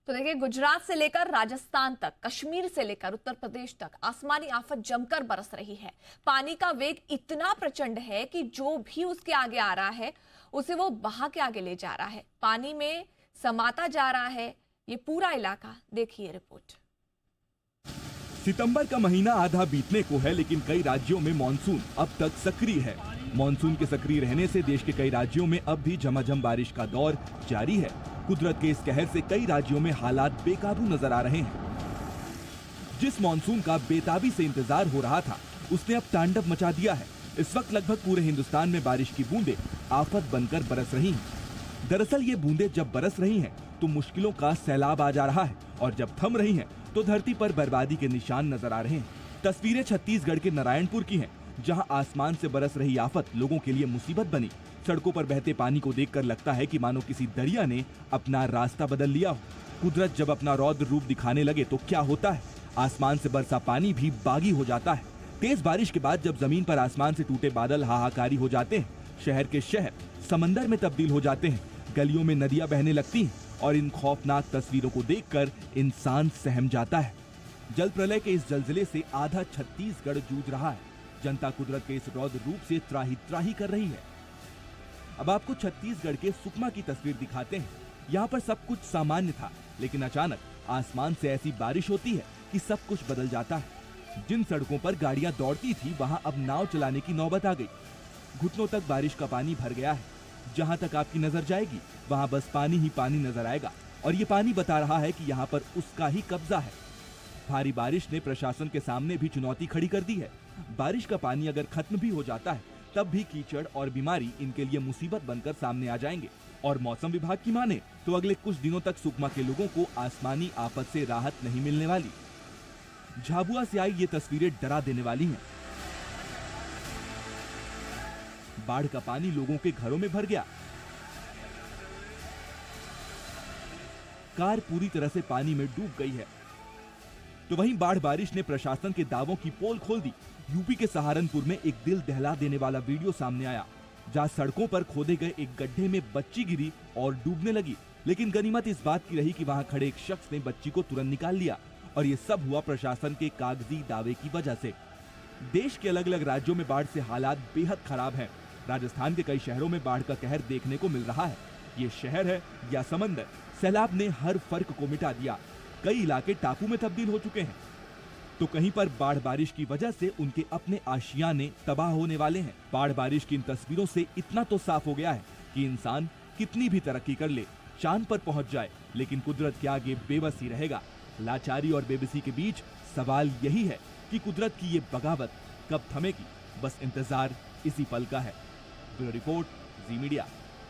तो देखिए, गुजरात से लेकर राजस्थान तक, कश्मीर से लेकर उत्तर प्रदेश तक आसमानी आफत जमकर बरस रही है। पानी का वेग इतना प्रचंड है कि जो भी उसके आगे आ रहा है उसे वो बहा के आगे ले जा रहा है, पानी में समाता जा रहा है ये पूरा इलाका। देखिए रिपोर्ट। सितंबर का महीना आधा बीतने को है, लेकिन कई राज्यों में मानसून अब तक सक्रिय है। मानसून के सक्रिय रहने से देश के कई राज्यों में अब भी झमाझम बारिश का दौर जारी है। कुदरत के इस कहर से कई राज्यों में हालात बेकाबू नजर आ रहे हैं। जिस मानसून का बेताबी से इंतजार हो रहा था, उसने अब तांडव मचा दिया है। इस वक्त लगभग पूरे हिंदुस्तान में बारिश की बूंदें आफत बनकर बरस रही हैं। दरअसल ये बूंदें जब बरस रही हैं, तो मुश्किलों का सैलाब आ जा रहा है, और जब थम रही हैं, तो धरती पर बर्बादी के निशान नजर आ रहे हैं। तस्वीरें छत्तीसगढ़ के नारायणपुर की हैं, जहां आसमान से बरस रही आफत लोगों के लिए मुसीबत बनी। सड़कों पर बहते पानी को देखकर लगता है कि मानो किसी दरिया ने अपना रास्ता बदल लिया हो। कुदरत जब अपना रौद्र रूप दिखाने लगे तो क्या होता है, आसमान से बरसा पानी भी बागी हो जाता है। तेज बारिश के बाद जब जमीन पर आसमान से टूटे बादल हाहाकारी हो जाते हैं, शहर के शहर समंदर में तब्दील हो जाते हैं, गलियों में नदियां बहने लगती हैं, और इन खौफनाक तस्वीरों को देखकर इंसान सहम जाता है। जल प्रलय के इस जलजिले से आधा छत्तीसगढ़ जूझ रहा है। जनता कुदरत के इस रौद्र रूप से त्राही त्राही कर रही है। अब आपको छत्तीसगढ़ के सुकमा की तस्वीर दिखाते हैं। यहाँ पर सब कुछ सामान्य था, लेकिन अचानक आसमान से ऐसी बारिश होती है कि सब कुछ बदल जाता है। जिन सड़कों पर गाड़ियां दौड़ती थी, वहां अब नाव चलाने की नौबत आ गई। घुटनों तक बारिश का पानी भर गया है। जहां तक आपकी नजर जाएगी, वहां बस पानी ही पानी नजर आएगा, और ये पानी बता रहा है कि यहाँ पर उसका ही कब्जा है। भारी बारिश ने प्रशासन के सामने भी चुनौती खड़ी कर दी है। बारिश का पानी अगर खत्म भी हो जाता है, तब भी कीचड़ और बीमारी इनके लिए मुसीबत बनकर सामने आ जाएंगे। और मौसम विभाग की माने तो अगले कुछ दिनों तक सुकमा के लोगों को आसमानी आफत से राहत नहीं मिलने वाली। झाबुआ से आई ये तस्वीरें डरा देने वाली हैं। बाढ़ का पानी लोगों के घरों में भर गया। कार पूरी तरह से पानी में डूब गई है। तो वहीं बाढ़ बारिश ने प्रशासन के दावों की पोल खोल दी। यूपी के सहारनपुर में एक दिल दहला देने वाला वीडियो सामने आया, जहां सड़कों पर खोदे गए एक गड्ढे में बच्ची गिरी और डूबने लगी। लेकिन गनीमत इस बात की रही कि वहां खड़े एक शख्स ने बच्ची को तुरंत निकाल लिया, और ये सब हुआ प्रशासन के कागजी दावे की वजह से। देश के अलग अलग राज्यों में बाढ़ से हालात बेहद खराब हैं। राजस्थान के कई शहरों में बाढ़ का कहर देखने को मिल रहा है। ये शहर है या समंदर, सैलाब ने हर फर्क को मिटा दिया। कई इलाके टापू में तब्दील हो चुके हैं, तो कहीं पर बाढ़ बारिश की वजह से उनके अपने आशियाने तबाह होने वाले हैं। बाढ़ बारिश की इन तस्वीरों से इतना तो साफ हो गया है कि इंसान कितनी भी तरक्की कर ले, चांद पर पहुंच जाए, लेकिन कुदरत के आगे बेबस ही रहेगा। लाचारी और बेबसी के बीच सवाल यही है कि कुदरत की ये बगावत कब थमेगी। बस इंतजार इसी पल का है। ब्यूरो रिपोर्ट, जी मीडिया।